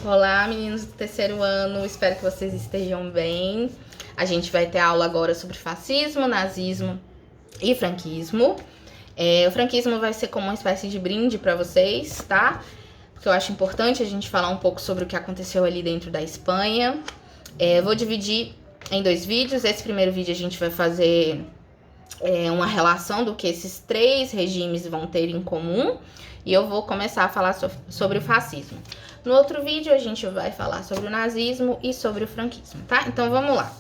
Olá, meninos do terceiro ano, espero que vocês estejam bem. A gente vai ter aula agora sobre fascismo, nazismo e franquismo. O franquismo vai ser como uma espécie de brinde para vocês, tá? Porque eu acho importante a gente falar um pouco sobre o que aconteceu ali dentro da Espanha. Vou dividir em 2 vídeos. Esse primeiro vídeo a gente vai fazer uma relação do que esses 3 regimes vão ter em comum. E eu vou começar a falar sobre o fascismo. No outro vídeo a gente vai falar sobre o nazismo e sobre o franquismo, tá? Então vamos lá.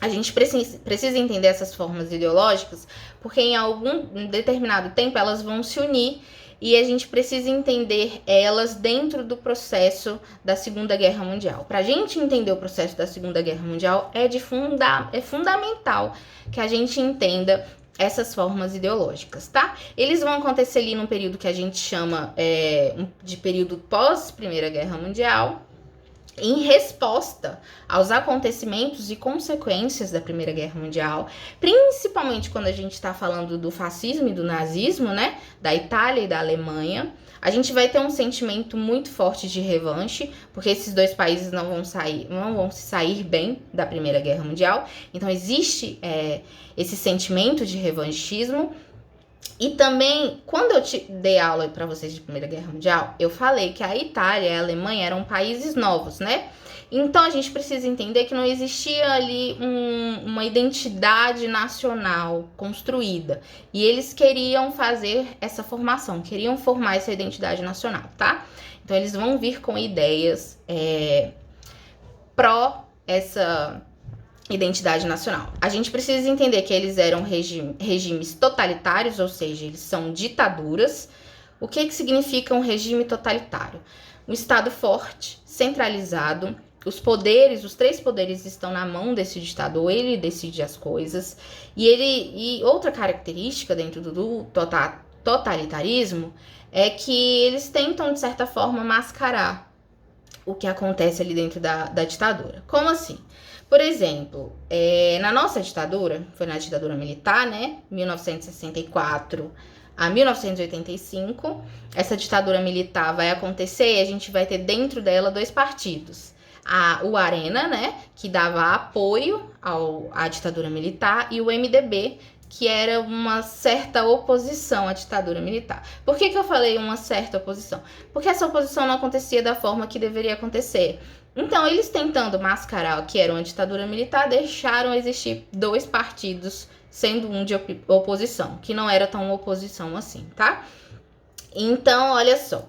A gente precisa entender essas formas ideológicas porque em algum determinado tempo elas vão se unir e a gente precisa entender elas dentro do processo da Segunda Guerra Mundial. Para a gente entender o processo da Segunda Guerra Mundial é fundamental que a gente entenda essas formas ideológicas, tá? Eles vão acontecer ali num período que a gente chama de período pós-Primeira Guerra Mundial, em resposta aos acontecimentos e consequências da Primeira Guerra Mundial, principalmente quando a gente está falando do fascismo e do nazismo, né? Da Itália e da Alemanha. A gente vai ter um sentimento muito forte de revanche, porque esses 2 países não vão se sair bem da Primeira Guerra Mundial. Então existe esse sentimento de revanchismo. E também, quando eu dei aula para vocês de Primeira Guerra Mundial, eu falei que a Itália e a Alemanha eram países novos, né? Então a gente precisa entender que não existia ali uma identidade nacional construída. E eles queriam fazer essa formação, queriam formar essa identidade nacional, tá? Então eles vão vir com ideias pró essa identidade nacional. A gente precisa entender que eles eram regimes totalitários, ou seja, eles são ditaduras. O que significa um regime totalitário? Um Estado forte, centralizado, os 3 poderes estão na mão desse ditador, ele decide as coisas. E outra característica dentro do totalitarismo é que eles tentam, de certa forma, mascarar o que acontece ali dentro da ditadura. Como assim? Por exemplo, na nossa ditadura, foi na ditadura militar, né? 1964 a 1985, essa ditadura militar vai acontecer e a gente vai ter dentro dela 2 partidos. O Arena, né? Que dava apoio à ditadura militar, e o MDB, que era uma certa oposição à ditadura militar. Por que eu falei uma certa oposição? Porque essa oposição não acontecia da forma que deveria acontecer. Então, eles tentando mascarar o que era uma ditadura militar, deixaram existir 2 partidos, sendo um de oposição, que não era tão oposição assim, tá? Então, olha só.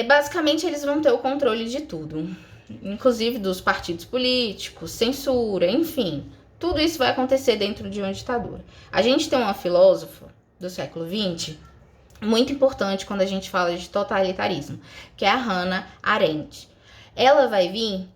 Basicamente, eles vão ter o controle de tudo, inclusive dos partidos políticos, censura, enfim. Tudo isso vai acontecer dentro de uma ditadura. A gente tem uma filósofa do século XX, muito importante quando a gente fala de totalitarismo, que é a Hannah Arendt. Ela vai vir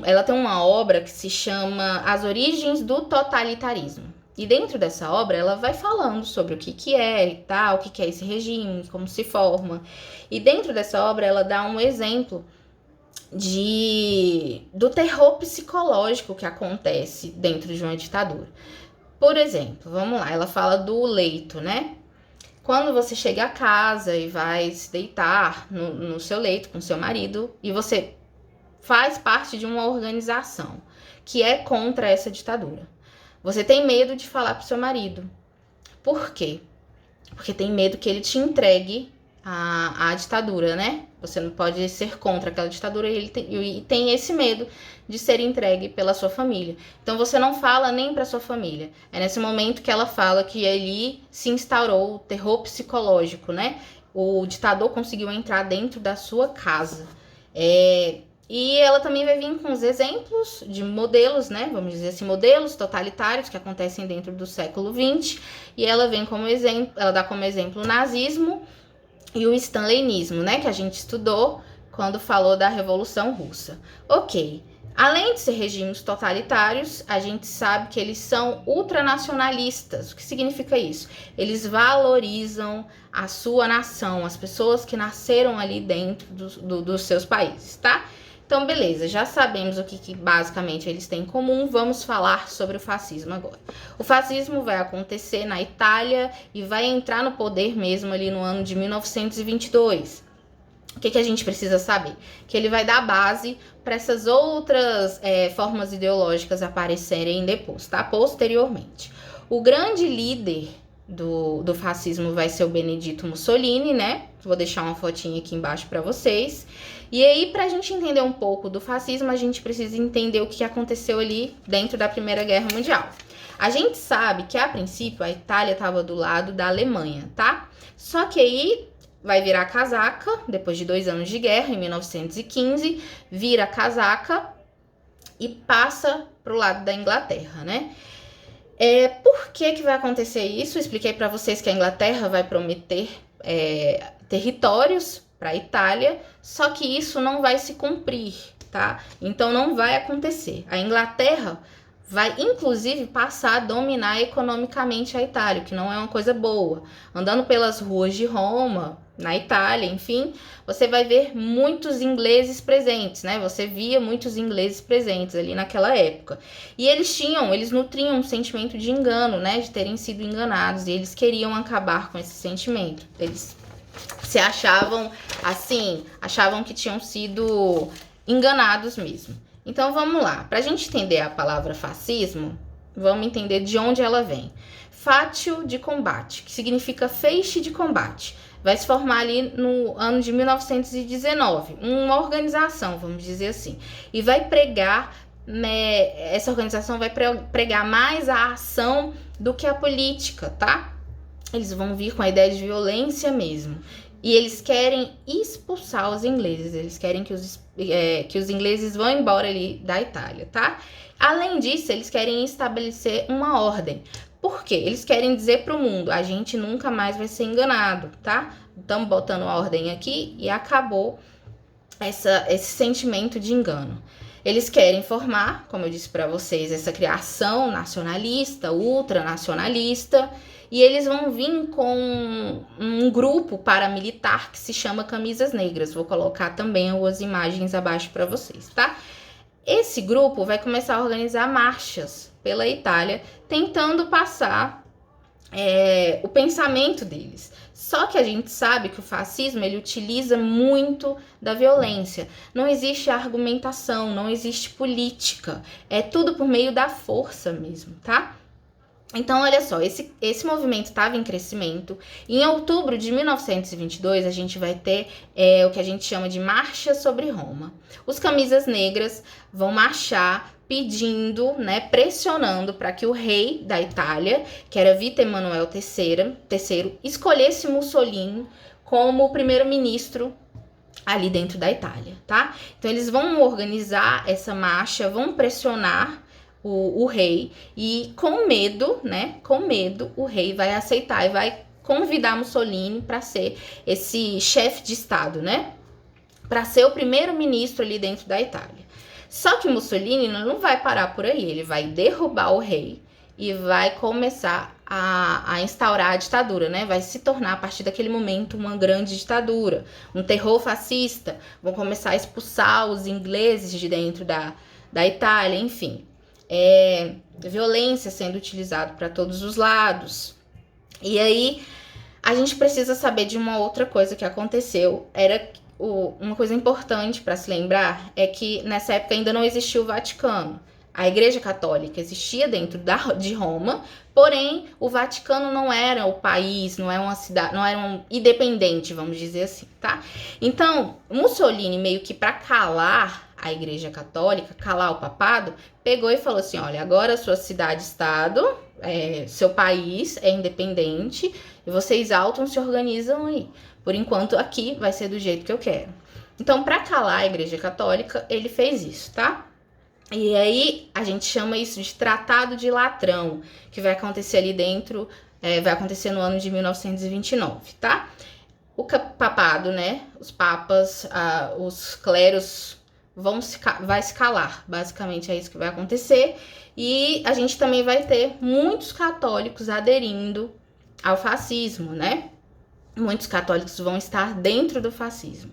ela tem uma obra que se chama As Origens do Totalitarismo. E dentro dessa obra, ela vai falando sobre o que é e tal, o que é esse regime, como se forma. E dentro dessa obra, ela dá um exemplo do terror psicológico que acontece dentro de uma ditadura. Por exemplo, vamos lá, ela fala do leito, né? Quando você chega a casa e vai se deitar no seu leito com seu marido e você faz parte de uma organização que é contra essa ditadura. Você tem medo de falar pro seu marido. Por quê? Porque tem medo que ele te entregue a ditadura, né? Você não pode ser contra aquela ditadura e tem esse medo de ser entregue pela sua família. Então você não fala nem para sua família. É nesse momento que ela fala que ali se instaurou o terror psicológico, né? O ditador conseguiu entrar dentro da sua casa. E ela também vai vir com os exemplos de modelos, né? Vamos dizer assim, modelos totalitários que acontecem dentro do século XX. E ela vem como exemplo, ela dá como exemplo o nazismo e o stalinismo, né? Que a gente estudou quando falou da Revolução Russa. Ok. Além de ser regimes totalitários, a gente sabe que eles são ultranacionalistas. O que significa isso? Eles valorizam a sua nação, as pessoas que nasceram ali dentro dos seus países, tá? Então, beleza, já sabemos o que basicamente eles têm em comum, vamos falar sobre o fascismo agora. O fascismo vai acontecer na Itália e vai entrar no poder mesmo ali no ano de 1922. O que a gente precisa saber? Que ele vai dar base para essas outras formas ideológicas aparecerem depois, tá? Posteriormente. O grande líder do fascismo vai ser o Benedito Mussolini, né? Vou deixar uma fotinha aqui embaixo para vocês. E aí, para a gente entender um pouco do fascismo, a gente precisa entender o que aconteceu ali dentro da Primeira Guerra Mundial. A gente sabe que, a princípio, a Itália estava do lado da Alemanha, tá? Só que aí vai virar casaca, depois de 2 anos de guerra, em 1915, vira casaca e passa para o lado da Inglaterra, né? Por que vai acontecer isso? Eu expliquei para vocês que a Inglaterra vai prometer territórios para a Itália, só que isso não vai se cumprir, tá? Então não vai acontecer. A Inglaterra vai, inclusive, passar a dominar economicamente a Itália, o que não é uma coisa boa. Andando pelas ruas de Roma, na Itália, enfim, você vai ver muitos ingleses presentes, né? Você via muitos ingleses presentes ali naquela época. E eles nutriam um sentimento de engano, né? De terem sido enganados, e eles queriam acabar com esse sentimento. Eles se achavam, assim, achavam que tinham sido enganados mesmo. Então, vamos lá. Para a gente entender a palavra fascismo, vamos entender de onde ela vem. Fátio de combate, que significa feixe de combate. Vai se formar ali no ano de 1919. Uma organização, vamos dizer assim. E vai pregar, essa organização vai pregar mais a ação do que a política, tá? Eles vão vir com a ideia de violência mesmo. E eles querem expulsar os ingleses, eles querem que os ingleses vão embora ali da Itália, tá? Além disso, eles querem estabelecer uma ordem. Por quê? Eles querem dizer para o mundo, a gente nunca mais vai ser enganado, tá? Estamos botando a ordem aqui e acabou esse sentimento de engano. Eles querem formar, como eu disse para vocês, essa criação nacionalista, ultranacionalista, e eles vão vir com um grupo paramilitar que se chama Camisas Negras. Vou colocar também algumas imagens abaixo para vocês, tá? Esse grupo vai começar a organizar marchas pela Itália, tentando passar o pensamento deles. Só que a gente sabe que o fascismo, ele utiliza muito da violência. Não existe argumentação, não existe política. É tudo por meio da força mesmo, tá? Então, olha só, esse movimento estava em crescimento. Em outubro de 1922, a gente vai ter o que a gente chama de Marcha sobre Roma. Os Camisas Negras vão marchar pedindo, né, pressionando para que o rei da Itália, que era Vítor Emanuel III, escolhesse Mussolini como primeiro-ministro ali dentro da Itália, tá? Então, eles vão organizar essa marcha, vão pressionar o rei, e com medo, né? Com medo, o rei vai aceitar e vai convidar Mussolini para ser esse chefe de Estado, né? Para ser o primeiro-ministro ali dentro da Itália. Só que Mussolini não vai parar por aí, ele vai derrubar o rei e vai começar a instaurar a ditadura, né? Vai se tornar, a partir daquele momento, uma grande ditadura, um terror fascista. Vão começar a expulsar os ingleses de dentro da Itália, enfim. Violência sendo utilizada para todos os lados. E aí, a gente precisa saber de uma outra coisa que aconteceu. Uma coisa importante para se lembrar é que nessa época ainda não existia o Vaticano. A Igreja Católica existia dentro de Roma, porém o Vaticano não era o país, não era uma cidade, não era um independente, vamos dizer assim, tá? Então, Mussolini, meio que para calar a Igreja Católica, calar o papado, pegou e falou assim: olha, agora sua cidade-estado, seu país é independente e vocês se organizam aí. Por enquanto, aqui vai ser do jeito que eu quero. Então, para calar a Igreja Católica, ele fez isso, tá? E aí, a gente chama isso de Tratado de Latrão, que vai acontecer ali dentro, vai acontecer no ano de 1929, tá? O papado, né? Os papas, os clérigos vai se calar, basicamente é isso que vai acontecer. E a gente também vai ter muitos católicos aderindo ao fascismo, né? Muitos católicos vão estar dentro do fascismo.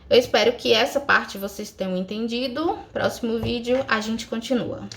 Eu espero que essa parte vocês tenham entendido. Próximo vídeo a gente continua.